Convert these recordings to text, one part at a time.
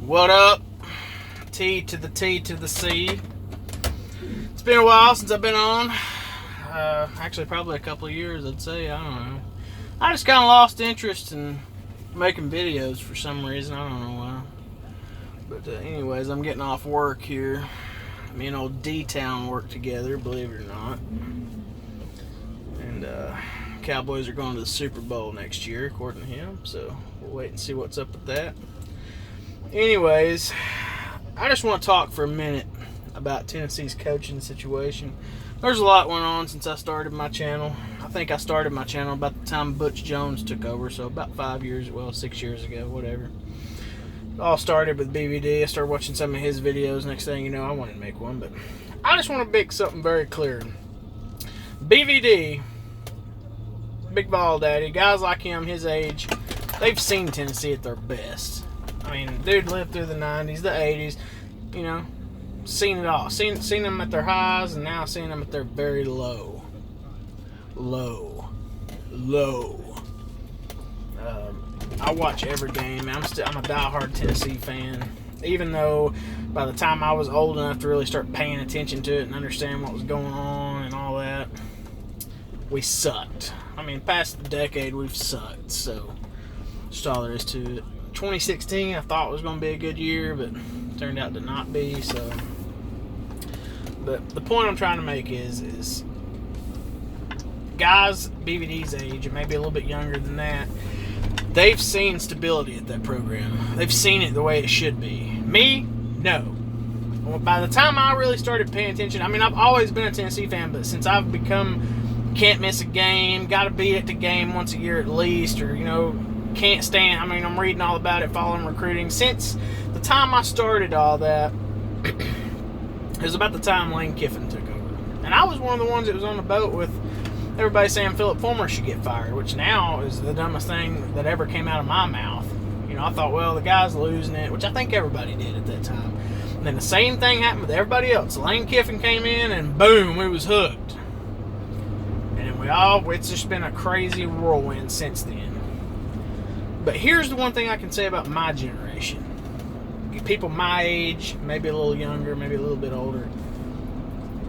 What up? T to the T to the C. It's been a while since I've been on. Actually, probably a couple of years, I'd say. I don't know. I just kind of lost interest in making videos for some reason. I don't know why. But anyways, I'm getting off work here. Me and old D-Town work together, believe it or not. And Cowboys are going to the Super Bowl next year, according to him. So we'll wait and see what's up with that. Anyways, I just want to talk for a minute about Tennessee's coaching situation. There's a lot went on since I started my channel. I think I started my channel about the time Butch Jones took over, so about 6 years ago, whatever. It all started with BVD. I started watching some of his videos. Next thing you know, I wanted to make one, but I just want to make something very clear. BVD, Big Ball Daddy, guys like him, his age, they've seen Tennessee at their best. I mean, dude lived through the 90s, the 80s, you know, seen it all. Seen them at their highs, and now seeing them at their very low. I watch every game. I'm a diehard Tennessee fan. Even though by the time I was old enough to really start paying attention to it and understand what was going on and all that, we sucked. I mean, past the decade, we've sucked. So, just all there is to it. 2016, I thought was going to be a good year, but turned out to not be. So, but the point I'm trying to make is guys BVD's age, and maybe a little bit younger than that, they've seen stability at that program. They've seen it the way it should be. Me, no. Well, by the time I really started paying attention, I mean, I've always been a Tennessee fan, but since I've become can't miss a game, got to be at the game once a year at least, or, you know, can't stand, I mean, I'm reading all about it, following recruiting. Since the time I started all that, it was about the time Lane Kiffin took over. And I was one of the ones that was on the boat with everybody saying Philip Fulmer should get fired, which now is the dumbest thing that ever came out of my mouth. You know, I thought, well, the guy's losing it, which I think everybody did at that time. And then the same thing happened with everybody else. Lane Kiffin came in, and boom, we was hooked. And it's just been a crazy whirlwind since then. But here's the one thing I can say about my generation. People my age, maybe a little younger, maybe a little bit older,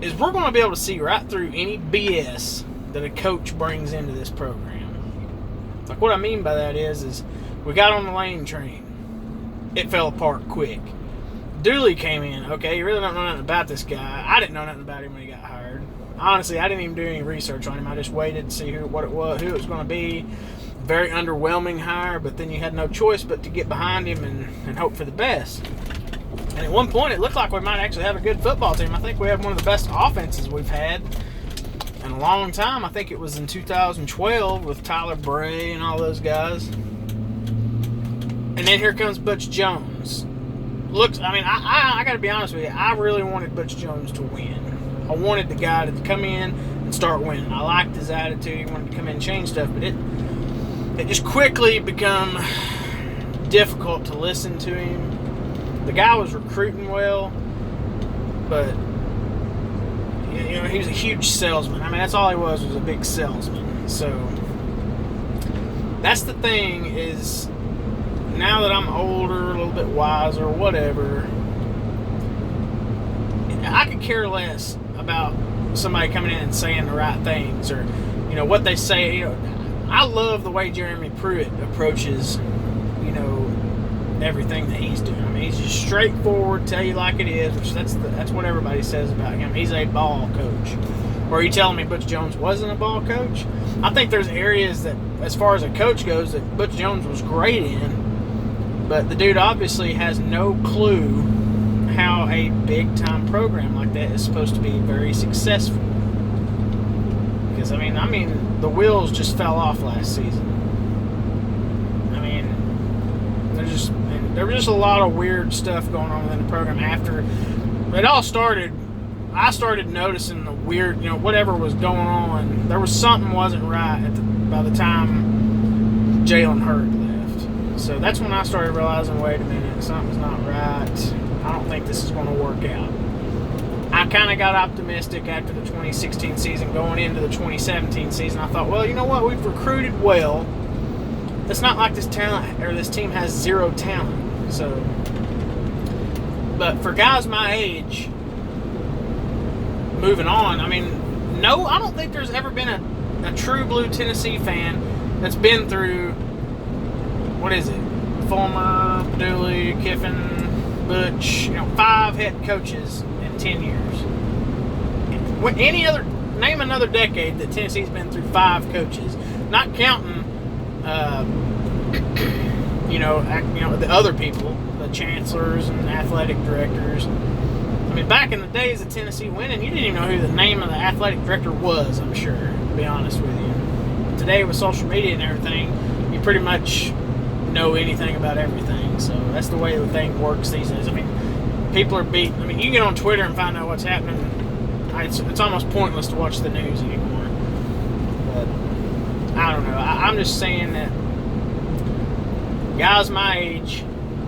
is we're going to be able to see right through any BS that a coach brings into this program. Like, what I mean by that is we got on the Lane train. It fell apart quick. Dooley came in. Okay, you really don't know nothing about this guy. I didn't know nothing about him when he got hired. Honestly, I didn't even do any research on him. I just waited to see who it was going to be. Very underwhelming hire, but then you had no choice but to get behind him and hope for the best. And at one point, it looked like we might actually have a good football team. I think we have one of the best offenses we've had in a long time. I think it was in 2012 with Tyler Bray and all those guys. And then here comes Butch Jones. I got to be honest with you. I really wanted Butch Jones to win. I wanted the guy to come in and start winning. I liked his attitude. He wanted to come in and change stuff, but it just quickly become difficult to listen to him. The guy was recruiting well, but you know, he was a huge salesman. I mean, that's all he was a big salesman. So that's the thing is, now that I'm older, a little bit wiser, whatever, I could care less about somebody coming in and saying the right things, or, you know, what they say. You know, I love the way Jeremy Pruitt approaches, you know, everything that he's doing. I mean, he's just straightforward, tell you like it is, which that's what everybody says about him. He's a ball coach. Or are you telling me Butch Jones wasn't a ball coach? I think there's areas that, as far as a coach goes, that Butch Jones was great in, but the dude obviously has no clue how a big-time program like that is supposed to be very successful. Because, I mean, the wheels just fell off last season. I mean, there was just a lot of weird stuff going on within the program after it all started. I started noticing the weird, you know, whatever was going on. There was something wasn't right by the time Jalen Hurd left. So that's when I started realizing, wait a minute, something's not right. I don't think this is going to work out. I kind of got optimistic after the 2016 season, going into the 2017 season. I thought, well, you know what? We've recruited well. It's not like this team has zero talent. So But for guys my age, moving on, I mean, no, I don't think there's ever been a true blue Tennessee fan that's been through, what is it, Fulmer, Dooley, Kiffin, Butch, 5 head coaches in 10 years. Name another decade that Tennessee's been through 5 coaches, not counting, the other people, the chancellors and athletic directors. I mean, back in the days of Tennessee winning, you didn't even know who the name of the athletic director was, I'm sure, to be honest with you. But today, with social media and everything, you pretty much know anything about everything. So that's the way the thing works these days. I mean, people are beating. I mean, you can get on Twitter and find out what's happening. It's almost pointless to watch the news anymore. But I don't know. I'm just saying that guys my age,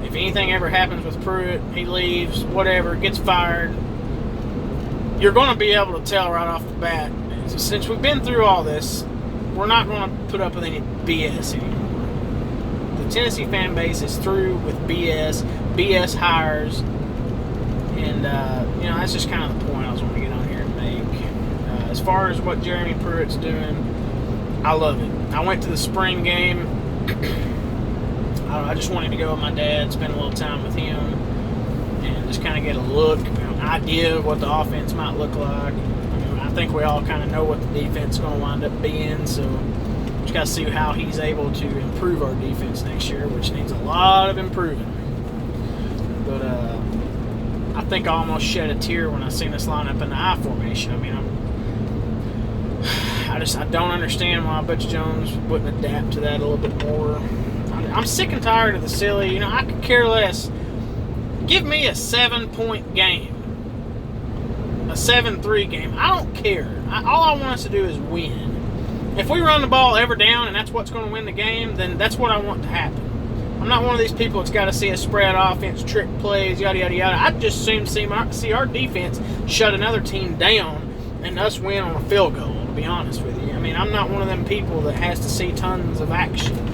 if anything ever happens with Pruitt, he leaves, whatever, gets fired, you're going to be able to tell right off the bat. Since we've been through all this, we're not going to put up with any BS anymore. The Tennessee fan base is through with BS hires, and that's just kind of the point I was going to get on here and make. As far as what Jeremy Pruitt's doing, I love it. I went to the spring game. I just wanted to go with my dad, spend a little time with him, and just kind of get a look, an idea of what the offense might look like. I think we all kind of know what the defense is going to wind up being, so just got to see how he's able to improve our defense next year, which needs a lot of improving. But I think I almost shed a tear when I seen this lineup in the I formation. I mean, I don't understand why Butch Jones wouldn't adapt to that a little bit more. I'm sick and tired of the silly, I could care less. Give me a 7-point game. A 7-3 game. I don't care. All I want us to do is win. If we run the ball ever down and that's what's going to win the game, then that's what I want to happen. I'm not one of these people that's got to see a spread offense, trick plays, yada, yada, yada. I'd just soon see our defense shut another team down and us win on a field goal, to be honest with you. I mean, I'm not one of them people that has to see tons of action.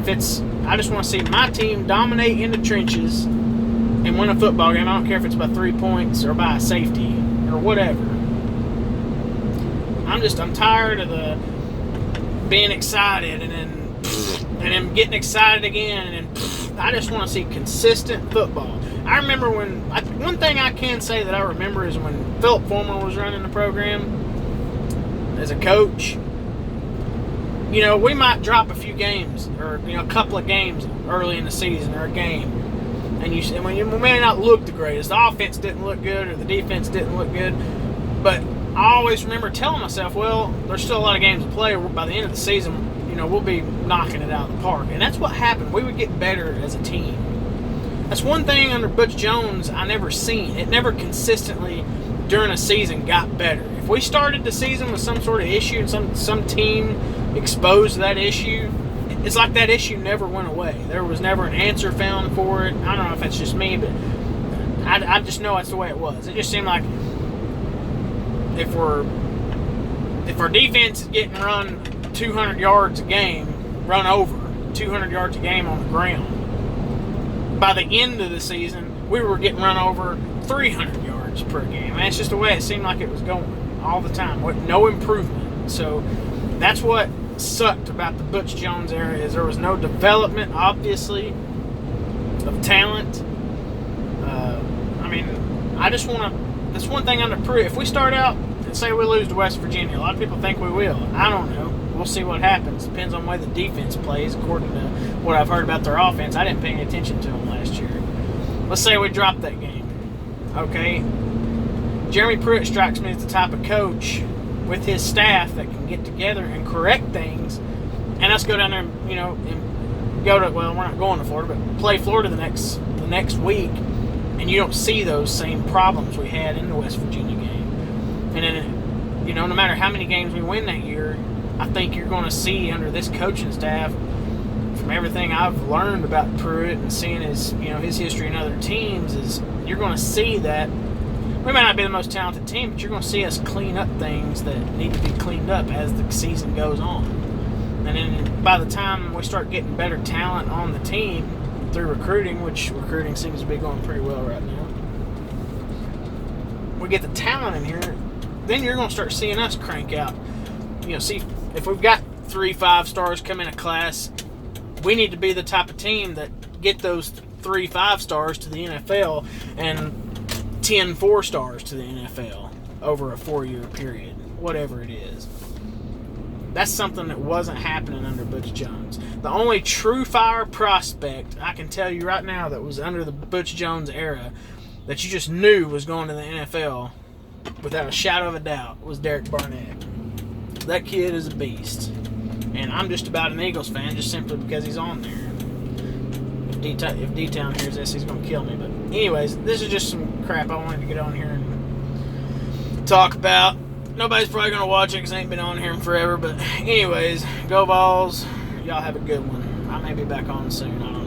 I just want to see my team dominate in the trenches and win a football game. I don't care if it's by 3 points or by a safety or whatever. I'm tired of the being excited and then getting excited again, and then I just want to see consistent football. I remember one thing I can say that I remember is when Philip Fulmer was running the program as a coach. We might drop a few games or a couple of games early in the season or a game, and we may not look the greatest. The offense didn't look good or the defense didn't look good, but I always remember telling myself, well, there's still a lot of games to play. By the end of the season, we'll be knocking it out of the park, and that's what happened. We would get better as a team. That's one thing under Butch Jones I never seen. It never consistently during a season got better. If we started the season with some sort of issue and some team exposed that issue, it's like that issue never went away. There was never an answer found for it. I don't know if that's just me, but I just know that's the way it was. It just seemed like if our defense is getting run 200 yards a game, run over 200 yards a game on the ground, by the end of the season, we were getting run over 300 yards per game. And it's just the way it seemed like it was going all the time, with no improvement. So that's what sucked about the Butch Jones era, is there was no development, obviously, of talent. I just want to. That's one thing under Pruitt. If we start out and say we lose to West Virginia, a lot of people think we will. I don't know. We'll see what happens. Depends on the way the defense plays, according to what I've heard about their offense. I didn't pay any attention to them last year. Let's say we drop that game. Okay. Jeremy Pruitt strikes me as the type of coach with his staff that can get together and correct things, and us go down there and, and go to, well, we're not going to Florida, but play Florida the next week, and you don't see those same problems we had in the West Virginia game. And then, no matter how many games we win that year, I think you're going to see under this coaching staff, from everything I've learned about Pruitt and seeing his history in other teams, is you're going to see that we may not be the most talented team, but you're going to see us clean up things that need to be cleaned up as the season goes on. And then by the time we start getting better talent on the team, through recruiting, which recruiting seems to be going pretty well right now. We get the talent in here, then you're going to start seeing us crank out. See, if we've got 3 5-stars come in a class, we need to be the type of team that get those 3 5-stars to the NFL and 10 4-stars to the NFL over a 4-year period, whatever it is. That's something that wasn't happening under Butch Jones. The only true fire prospect I can tell you right now that was under the Butch Jones era that you just knew was going to the NFL without a shadow of a doubt was Derek Barnett. That kid is a beast. And I'm just about an Eagles fan just simply because he's on there. If D-Town hears this, he's going to kill me. But anyways, this is just some crap I wanted to get on here and talk about. Nobody's probably going to watch it because I ain't been on here in forever. But anyways, go Vols. Y'all have a good one. I may be back on soon. I don't know.